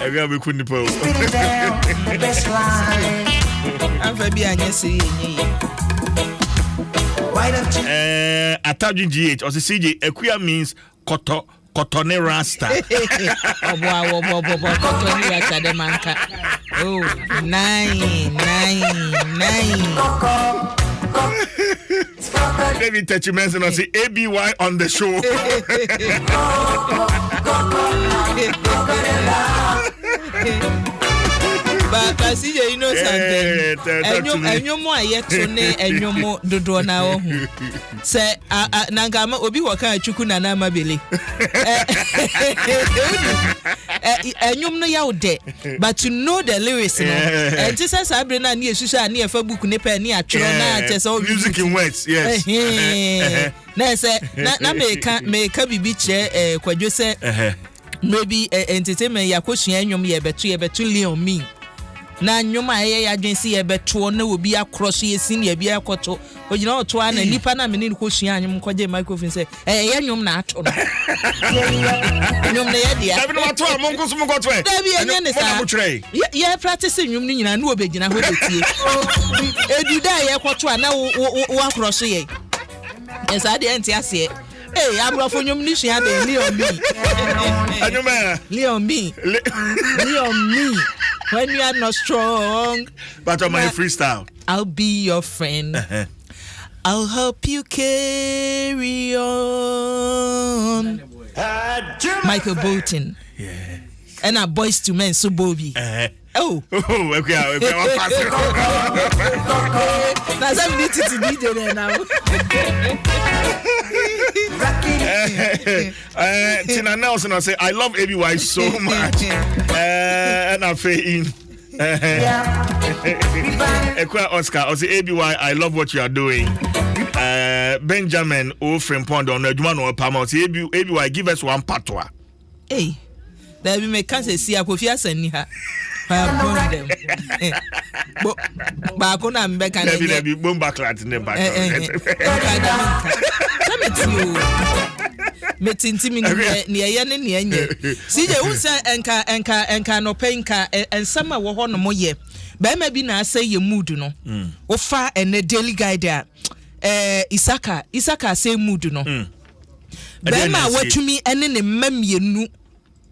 I got be couldn't post. I'm Fabi Anyesi. Attaching GH or CJ Equia means Cotone Rasta. Cotone Rasta de Manca. Oh, nine. David Tetchumens and I say ABY on the show. But I see you know something. And you more yet to ne and you more do now. Say, Nangama Obi Waka Chukuna Namabili. And you know you're dead, but you know the lyrics. And this is Sabrina near Susha near Fabu Nipa near Chona, music in West, yes. Na make a beach, what you say, maybe entertainment Yakushi and you better Leon me. Na nyoma agency e beto na obi across ye senior bi akoto ogina oto ana nipa na me ni ko hia anyum kwaje microphone say ye nyom na ato no nyom na ye dia dabi no ato amonko so monko to e dabi enye ne sa ye practice nyom ni nyina na obegina ho betie edu da ye koto ana wo across ye esa de enti ase abrafo nyom ni hia de Leon me anyuma Leon me when you are not strong, but on my freestyle, I'll be your friend. I'll help you carry on. Michael Bolton. Yeah. And our Boys to Men, so Bobby. Oh, okay. That's how we need to DJ there now. Tina Nelson, I say, I love ABY so much. And I'm saying, Oscar, I say, ABY, I love what you are doing. Benjamin, Friend Pond on Edman or Pama, say, ABY, give us one patois. Hey, there we may can't see a coffee as any her. But I couldn't back and be boom backlat in the back. Metinti near yen near CJ Usa enka no penka and summer wo hono mo ye. Ba ma bi na say ye mood no. Wo fa ene daily guide Isaka say mood no. Ba ma watumi ene ne mamienu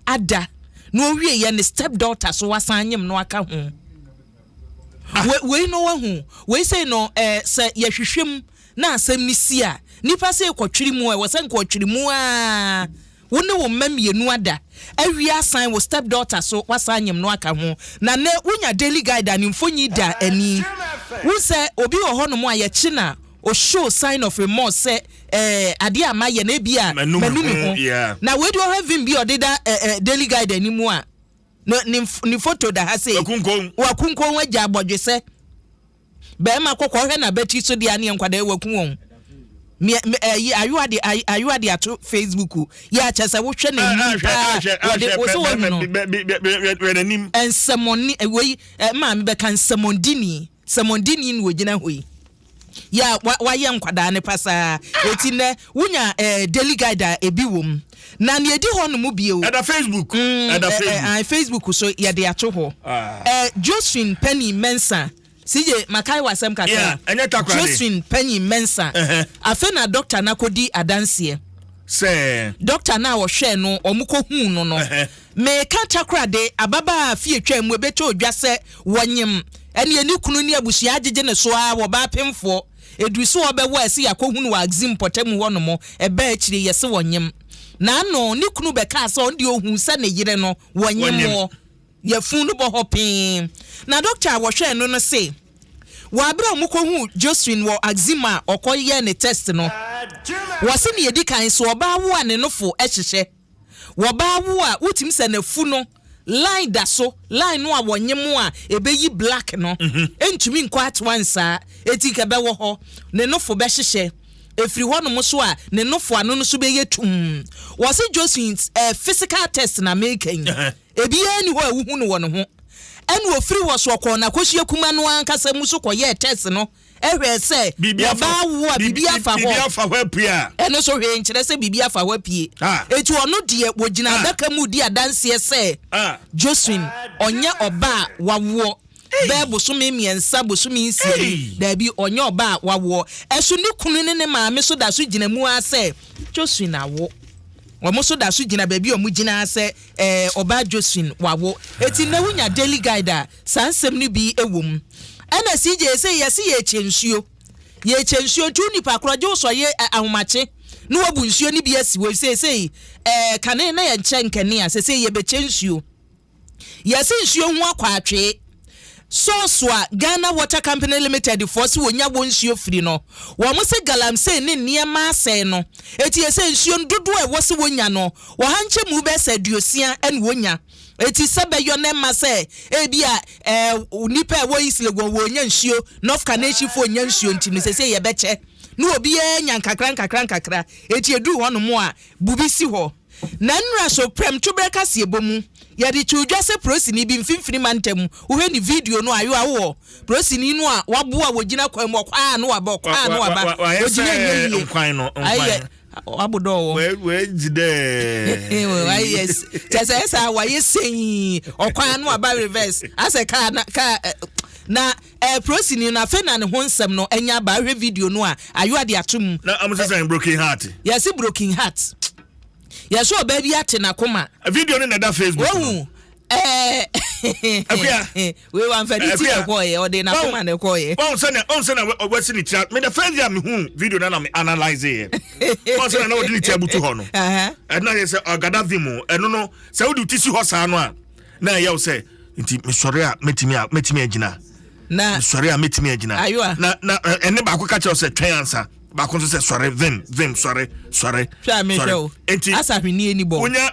ada. No wie ye ne step-daughter so wasanyem no aka ho. We no ho. We say no say ye hwehwem na asem ni si a nipa say kwotwiri mu e wo say kwotwiri mu a wo ne wo mamienu ada awi asan wo step-daughter so wasanyem no aka ho na ne wonya daily guide ani mfonyi da ani wo say obi wo ho no mu a ye chi na o show sign of remorse say ade amaye na bia manumi ho na we do have him be odeda daily guide animu a ni photo da ha say wakunkon waja abodwe say be ma kokko hwe na beti so dia ne nkwada wakun won ayu ade ato Facebook ya chese wo hwe na wo so wo no ensemoni we ma me be kan semondini ni wo gina hoyi ya waye nkwada ne pasa eti ne wunya daily guide ebi wom na ne edi ho no mu bie o at Facebook Facebook so ya de ato ho Josephine Penny Mensa CJ Makai wasem kaka Josephine Penny Mensa afena doctor na kodi adanse say doctor na wo hwe no omuko hu no no me ka Takoradi ababa fie twam we beto odwase wonyem ene ani kunu ni abusia agege ne so a wo ba pemfo eduso obewo ase yakohunu wa axim potem wo no mo eba akire yese wonyem na no ni kunu be ka so ndi ohun se ne yire no wonyem wo ye funu bo hopin na doctor wo hwe no no say wa bra omukohu Josephine wo axima okoye ne test no wo se ne yedi kan so oba wo ane nofo ehhehye wo ba wo a utim se na fu no line da so line no awonyem a ebeyi black no entumi nko atwansa etika be wo ho ne nofo be hyehye efiri ho no mo so a ne nofo ano no so be yetum wo se Josephine physical test na making Ebia ni ho ewu no wono ho. Enu ofiri wo so kɔ na kohie kuma no ankasa mu so kɔyɛ test no. Ehwe se ba wo a bibi afa ho. Bibi afa ho apia. Eno so hwe nkyere se bibi afa ho apie. Etu ono de wogina adaka mu di adanse se. Josephine onye oba wawo. Bebo so me miensa bo so me nsie da bi onye oba wawo. Esu ni kunu ne maame so da so gina mu ase. Josephine awo. Omo so da so gina ba bi omu gina ase oba Josephine wawo. Eti na wunya daily guide a sansem ni bi ewom. Ana CJ say yesi ye chensuo. Ye chensuo tu nipa kroje so ye ahomache. No wabu nsuo ni bi asi we say kane na ye nche nkane a say ye be chensuo. Yesi nsuo ho akwa atwe. So Ghana Water Company Limited force wonya wo nsuo firi no. Wo mo se galamsey ne niema asɛe no. Eti ye say nsuo dodo e wo se wonya no. Wo hanche mu be se duosia en wonya. Eti sebe yo ne ma se ebia nipa wo islegwo wo nya nsuo North Kaneshie fo nya nsuo ntimi se ye beche no obi nya nkakra eti edu ho no mo a bubi si ho na nra so prem tubreka se ebomu ye de chudwa se prosini bi mfimfini mantem wo he ni video no ayo awo prosini no a waboa wogina kwan mo kwa no aba wogina nyi nkwan no abudo we jide yes tesa wa yesin okwan no aba reverse ase ka na prosini na fe na ne ho nsem no enya ba hwe video no a ayo ade atum na am saying broken heart yes broken heart yes o baby ate na koma video no na da Facebook no we wan fa diti ekoye o de na koma na ekoye on say na wasi ni tia me the first time me video na me analyze here on say na o di tia butu ho no na ye say Gaddafi mu eno no say o di tisi ho sa no a na ye o say nti me sori a metimi agina na sori a metimi agina na ene ba ko ka che o say twen ansa ba ko say sorry vim sorry twa me show asa hwini eni bo unya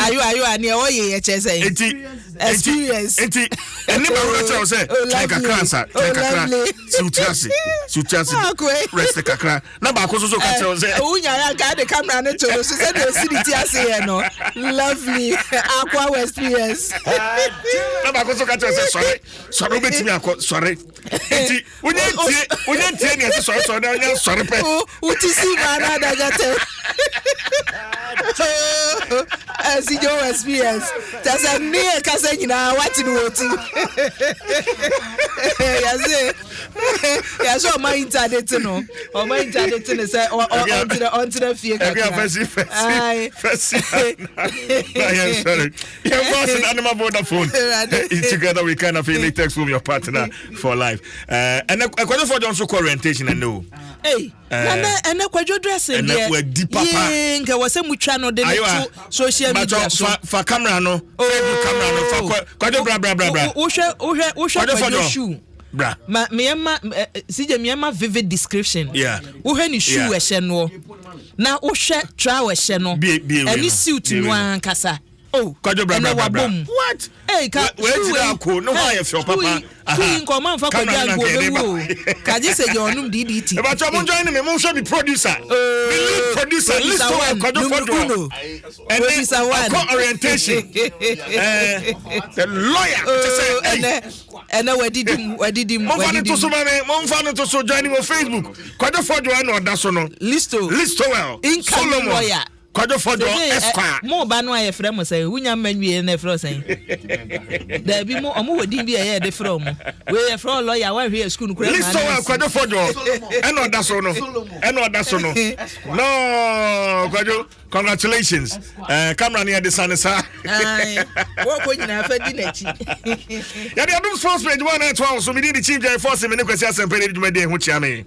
ayo ani o ye che say experience enti ene ba ko che o say kakra ansa kakra sutiasi rest kakra na ba ko so ka che o say unya ya ga the camera ne to so say the city ase here no lovely aqua experience na ba ko so ka che o say sorry betimi akọ sorry enti unya tie ni sorry sorry pe utisi mana dagate as your experience that's a near kasa nyina what in woti ya so my internet no o my internet no say on the fie sorry your boss and animal Vodafone together we kind of feel text from your partner for life and I question for Johnson orientation and no na kwadwo dressing there we deep papa nka wose mutwa no de to social media so fa camera no Facebook camera no fa kwadwo bra wo hwe shoe bra meyema sije meyema vivid description wo hwe ni shoe we hye no na wo hwe tra we hye no any suit no ankasa kwadwo bra what we did akọ no ha ye fio papa nko man fa kwadwo agbo kaje se je onum DDT e ba to mo join me mo show the producer the lead producer list to kwadwo kwadwo and then orientation the lawyer to say and wadidim mo fa no to so join me on Facebook kwadwo kwadwo na oda so no listo well Solomon lawyer kwadwo kwadwo esquire mo ba no aye frɛ mo say wunya manwie na frɛ say da bi mo omo wadi bi aye de frɛ mo we ye frɛ lawyer wa hwe school no kura na listo well kwadwo kwadwo eno oda so no no kwadwo congratulations camera near the sun sir wo ko nyina fa di na chi ya de Adom sports page 112 so me di chief jay force me ne kwasi asempere dwuma de ho chia me